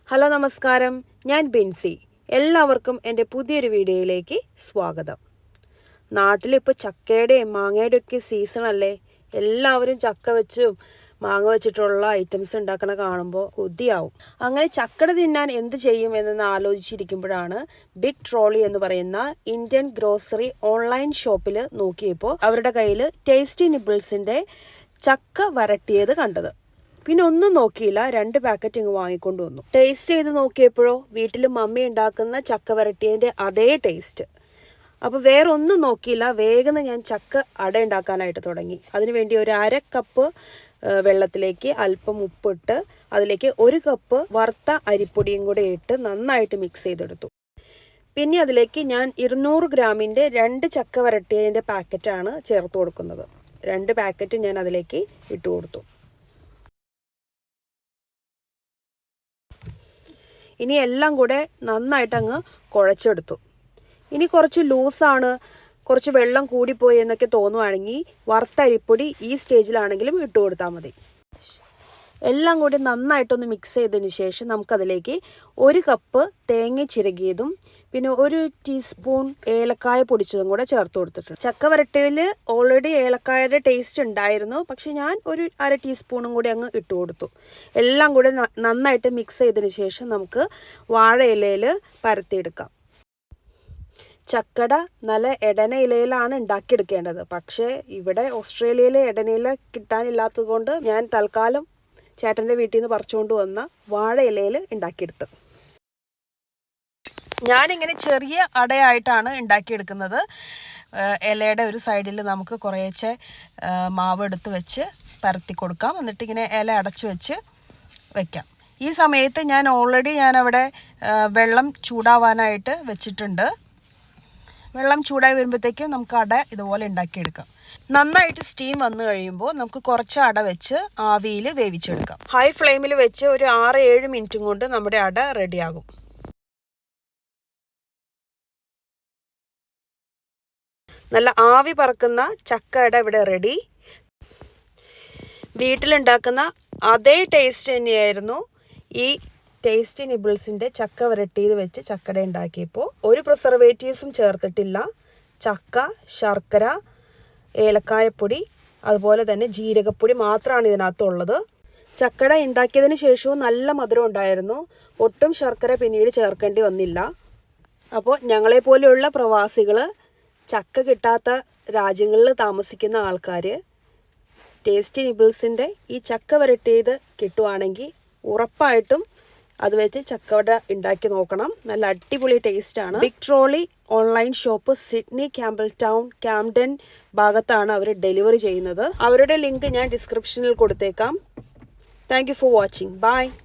Hello നമസ്കാരം, ഞാൻ ബിൻസി. എല്ലാവർക്കും എൻ്റെ പുതിയൊരു വീഡിയോയിലേക്ക് സ്വാഗതം. നാട്ടിലിപ്പോൾ ചക്കയുടെയും മാങ്ങയുടെയും ഒക്കെ സീസണല്ലേ. എല്ലാവരും ചക്ക വെച്ചും മാങ്ങ വെച്ചിട്ടുള്ള ഐറ്റംസ് ഉണ്ടാക്കണ കാണുമ്പോൾ കൊതിയാവും. അങ്ങനെ ചക്കട തിന്നാൻ എന്ത് ചെയ്യും എന്ന് ആലോചിച്ചിരിക്കുമ്പോഴാണ് ബിഗ് ട്രോളി എന്ന് പറയുന്ന ഇന്ത്യൻ ഗ്രോസറി ഓൺലൈൻ ഷോപ്പിൽ നോക്കിയപ്പോൾ അവരുടെ കയ്യിൽ ടേസ്റ്റി നിബിൾസിൻ്റെ ചക്ക വരട്ടിയത് കണ്ടത്. പിന്നെ ഒന്നും നോക്കിയില്ല, 2 പാക്കറ്റ് ഇങ്ങ് വാങ്ങിക്കൊണ്ട് വന്നു. ടേസ്റ്റ് ചെയ്ത് നോക്കിയപ്പോഴോ വീട്ടിൽ മമ്മി ഉണ്ടാക്കുന്ന ചക്ക വരട്ടിയതിൻ്റെ അതേ ടേസ്റ്റ്. അപ്പോൾ വേറെ ഒന്നും നോക്കിയില്ല, വേഗം ഞാൻ ചക്ക അട ഉണ്ടാക്കാനായിട്ട് തുടങ്ങി. അതിനുവേണ്ടി ഒരു 1/2 കപ്പ് വെള്ളത്തിലേക്ക് അല്പം ഉപ്പിട്ട് അതിലേക്ക് 1 കപ്പ് വറുത്ത അരിപ്പൊടിയും കൂടെ ഇട്ട് നന്നായിട്ട് മിക്സ് ചെയ്തെടുത്തു. പിന്നെ അതിലേക്ക് ഞാൻ 200 ഗ്രാമിൻ്റെ 2 ചക്ക വരട്ടിയതിൻ്റെ പാക്കറ്റാണ് ചേർത്ത് കൊടുക്കുന്നത്. 2 പാക്കറ്റ് ഞാൻ അതിലേക്ക് ഇട്ട് കൊടുത്തു. ഇനി എല്ലാം കൂടെ നന്നായിട്ട് അങ്ങ് കുഴച്ചെടുത്തു. ഇനി കുറച്ച് ലൂസാണ്, കുറച്ച് വെള്ളം കൂടിപ്പോയി എന്നൊക്കെ തോന്നുവാണെങ്കിൽ വറുത്ത അരിപ്പൊടി ഈ സ്റ്റേജിലാണെങ്കിലും ഇട്ട് കൊടുത്താൽ മതി. എല്ലാം കൂടി നന്നായിട്ടൊന്ന് മിക്സ് ചെയ്തതിന് ശേഷം നമുക്കതിലേക്ക് 1 കപ്പ് തേങ്ങ ചിരകിയതും പിന്നെ 1 ടീസ്പൂൺ ഏലക്കായ പൊടിച്ചതും കൂടെ ചേർത്ത് കൊടുത്തിട്ടുണ്ട്. ചക്ക വരട്ടിയിൽ ഓൾറെഡി ഏലക്കായയുടെ ടേസ്റ്റ് ഉണ്ടായിരുന്നു, പക്ഷെ ഞാൻ ഒരു 1/2 ടീസ്പൂണും കൂടി അങ്ങ് ഇട്ട് കൊടുത്തു. എല്ലാം കൂടി നന്നായിട്ട് മിക്സ് ചെയ്തതിന് ശേഷം നമുക്ക് വാഴയിലയിൽ പരത്തിയെടുക്കാം. ചക്കട നല്ല എടന ഇലയിലാണ് ഉണ്ടാക്കിയെടുക്കേണ്ടത്. പക്ഷേ ഇവിടെ ഓസ്ട്രേലിയയിലെ എടനയില കിട്ടാനില്ലാത്തത് കൊണ്ട് ഞാൻ തൽക്കാലം ചേട്ടൻ്റെ വീട്ടിൽ നിന്ന് പറിച്ചുകൊണ്ട് വന്ന വാഴയിലയിൽ ഉണ്ടാക്കിയെടുത്തു. ഞാനിങ്ങനെ ചെറിയ അടയായിട്ടാണ് ഉണ്ടാക്കിയെടുക്കുന്നത്. ഇലയുടെ ഒരു സൈഡിൽ നമുക്ക് കുറേശ്ശെ മാവ് എടുത്ത് വെച്ച് പരത്തി കൊടുക്കാം. എന്നിട്ടിങ്ങനെ ഇല അടച്ച് വെച്ച് വയ്ക്കാം. ഈ സമയത്ത് ഞാനവിടെ വെള്ളം ചൂടാവാനായിട്ട് വെച്ചിട്ടുണ്ട്. വെള്ളം ചൂടായി വരുമ്പോഴത്തേക്കും നമുക്ക് അട ഇതുപോലെ ഉണ്ടാക്കിയെടുക്കാം. നന്നായിട്ട് സ്റ്റീം വന്നു കഴിയുമ്പോൾ നമുക്ക് കുറച്ച് അട വെച്ച് ആവിയിൽ വേവിച്ചെടുക്കാം. ഹൈ ഫ്ലെയിമിൽ വെച്ച് ഒരു 6-7 മിനിറ്റും കൊണ്ട് നമ്മുടെ അട റെഡിയാകും. നല്ല ആവി പറക്കുന്ന ചക്ക അട ഇവിടെ റെഡി. വീട്ടിലുണ്ടാക്കുന്ന അതേ ടേസ്റ്റ് തന്നെയായിരുന്നു ഈ ടേസ്റ്റി നിബിൾസിൻ്റെ ചക്ക വരട്ടിയത് വെച്ച് ചക്കട ഉണ്ടാക്കിയപ്പോൾ. ഒരു പ്രിസർവേറ്റീവ്സും ചേർത്തിട്ടില്ല. ചക്ക, ശർക്കര, ഏലക്കായപ്പൊടി അതുപോലെ തന്നെ ജീരകപ്പൊടി മാത്രമാണ് ഇതിനകത്തുള്ളത്. ചക്കട ഉണ്ടാക്കിയതിന് ശേഷവും നല്ല മധുരം ഉണ്ടായിരുന്നു. ഒട്ടും ശർക്കര പിന്നീട് ചേർക്കേണ്ടി വന്നില്ല. അപ്പോൾ ഞങ്ങളെപ്പോലെയുള്ള പ്രവാസികൾ, ചക്ക കിട്ടാത്ത രാജ്യങ്ങളിൽ താമസിക്കുന്ന ആൾക്കാർ ടേസ്റ്റി നിബിൾസിൻ്റെ ഈ ചക്ക വരട്ടിയത് കിട്ടുവാണെങ്കിൽ ഉറപ്പായിട്ടും അത് വെച്ച് ചക്കവട ഉണ്ടാക്കി നോക്കണം. നല്ല അടിപൊളി ടേസ്റ്റാണ്. Big trolley online shop Sydney Campbelltown Camden ഭാഗത്താണ് അവർ ഡെലിവറി ചെയ്യുന്നത്. അവരുടെ ലിങ്ക് ഞാൻ ഡിസ്ക്രിപ്ഷനിൽ കൊടുത്തേക്കാം. Thank you for watching. By.